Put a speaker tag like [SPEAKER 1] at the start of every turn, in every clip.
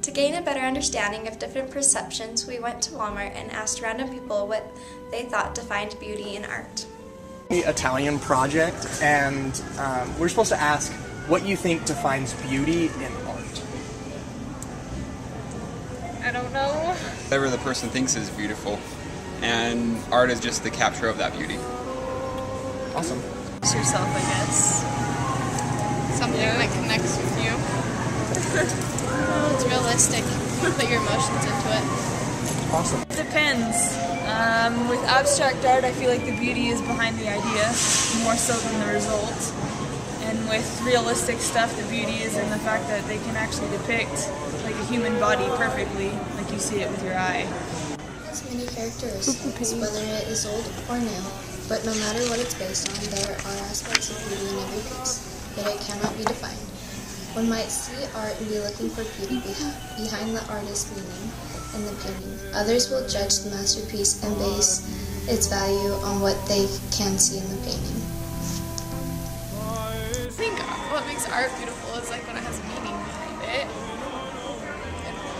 [SPEAKER 1] To gain a better understanding of different perceptions, we went to Walmart and asked random people what they thought defined beauty in art.
[SPEAKER 2] The Italian project, and we're supposed to ask what you think defines beauty in art.
[SPEAKER 3] I don't know.
[SPEAKER 4] Whatever the person thinks is beautiful, and art is just the capture of that beauty.
[SPEAKER 2] Awesome.
[SPEAKER 3] It's yourself, I guess.
[SPEAKER 5] Something that connects with you. It's realistic. You put your emotions into it.
[SPEAKER 2] Awesome.
[SPEAKER 3] It depends. With abstract art, I feel like the beauty is behind the idea, more so than the result. And with realistic stuff, the beauty is in the fact that they can actually depict like a human body perfectly, like you see it with your eye.
[SPEAKER 1] It has many characteristics, whether it is old or new, but no matter what it's based on, there are aspects of beauty in every piece, yet it cannot be defined. One might see art and be looking for beauty behind the artist's meaning in the painting. Others will judge the masterpiece and base its value on what they can see in the painting.
[SPEAKER 5] I think what makes art beautiful is like when it has meaning behind it.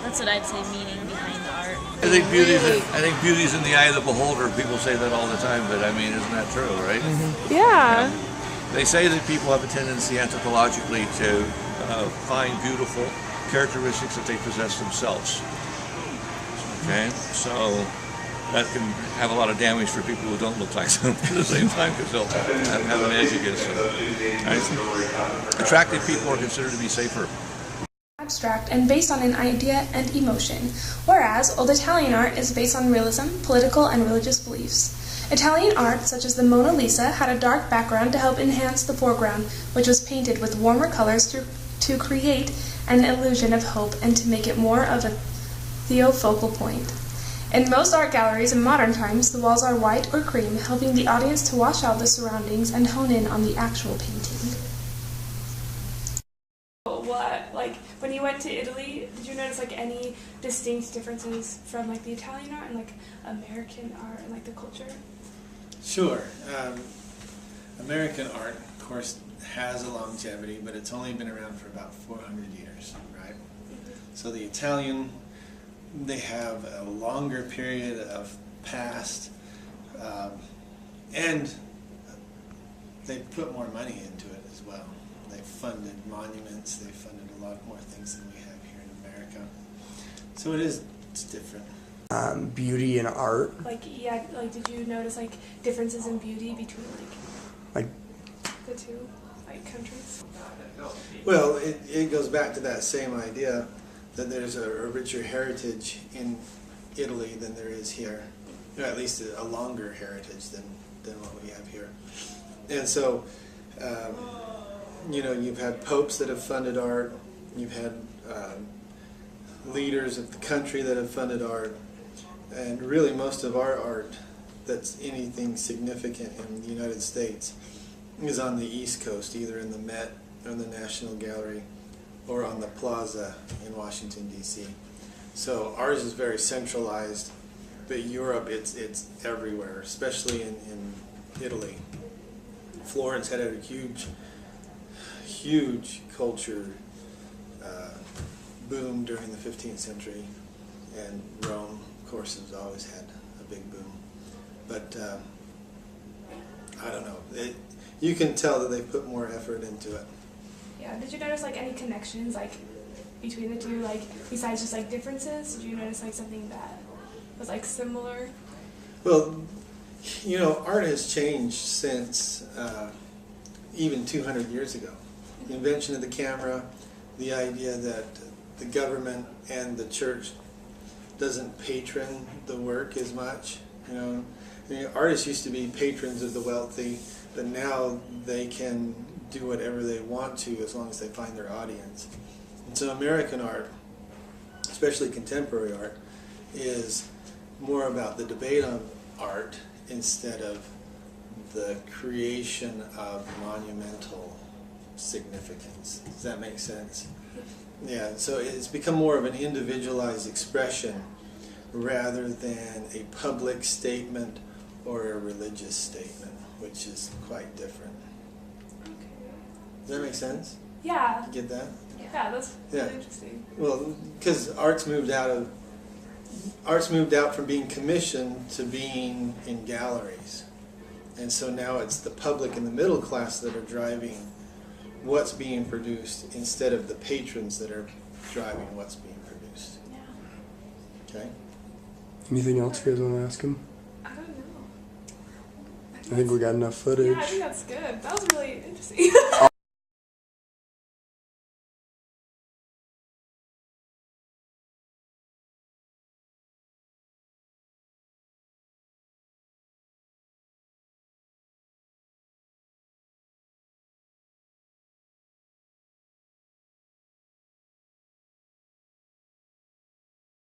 [SPEAKER 3] That's what I'd say, meaning behind the art.
[SPEAKER 6] I think beauty's in the eye of the beholder. People say that all the time, but I mean, isn't that true, right?
[SPEAKER 7] Mm-hmm. Yeah.
[SPEAKER 6] They say that people have a tendency anthropologically to find beautiful characteristics that they possess themselves. Okay, so that can have a lot of damage for people who don't look like them at the same time because they'll have an edge against them. Right? Attractive people are considered to be safer.
[SPEAKER 7] Abstract and based on an idea and emotion, whereas old Italian art is based on realism, political, and religious beliefs. Italian art, such as the Mona Lisa, had a dark background to help enhance the foreground, which was painted with warmer colors to create an illusion of hope and to make it more of a focal point. In most art galleries in modern times, the walls are white or cream, helping the audience to wash out the surroundings and hone in on the actual painting.
[SPEAKER 8] What, like, when you went to Italy, did you notice like any distinct differences from like the Italian art and like American art and like the culture?
[SPEAKER 9] Sure. American art, of course, has a longevity, but it's only been around for about 400 years, right? Mm-hmm. So the Italian, they have a longer period of past, and they put more money into it as well. They funded monuments, they funded a lot more things than we have here in America. So it's different.
[SPEAKER 2] Beauty in art.
[SPEAKER 8] Like, yeah, like did you notice like differences in beauty between like the two like countries?
[SPEAKER 9] Well, it goes back to that same idea that there's a richer heritage in Italy than there is here. You know, at least a longer heritage than what we have here. And so, you know, you've had popes that have funded art, you've had leaders of the country that have funded art, and really most of our art that's anything significant in the United States is on the East Coast, either in the Met or in the National Gallery or on the Plaza in Washington, D.C. So ours is very centralized, but Europe, it's everywhere, especially in Italy. Florence had a huge culture boom during the 15th century, and Rome, of course, has always had a big boom. But I don't know. You can tell that they put more effort into it.
[SPEAKER 8] Yeah. Did you notice like any connections like between the two, like besides just like differences? Did you notice like something that was like similar?
[SPEAKER 9] Well, you know, art has changed since even 200 years ago. The invention of the camera, the idea that the government and the church doesn't patron the work as much. You know, I mean, artists used to be patrons of the wealthy, but now they can do whatever they want to as long as they find their audience. And so American art, especially contemporary art, is more about the debate on art instead of the creation of monumental significance. Does that make sense? Yeah, so it's become more of an individualized expression rather than a public statement or a religious statement, which is quite different. Does that make sense?
[SPEAKER 8] Yeah.
[SPEAKER 9] You get that?
[SPEAKER 8] Yeah. Yeah, that's
[SPEAKER 9] Yeah.
[SPEAKER 8] really interesting.
[SPEAKER 9] Well, because art's moved out from being commissioned to being in galleries. And so now it's the public and the middle class that are driving what's being produced instead of the patrons that are driving what's being produced.
[SPEAKER 8] Yeah.
[SPEAKER 9] Okay?
[SPEAKER 10] Anything else you guys want to ask him?
[SPEAKER 8] I don't know.
[SPEAKER 10] I think we got enough footage.
[SPEAKER 8] Yeah, I think that's good. That was really interesting.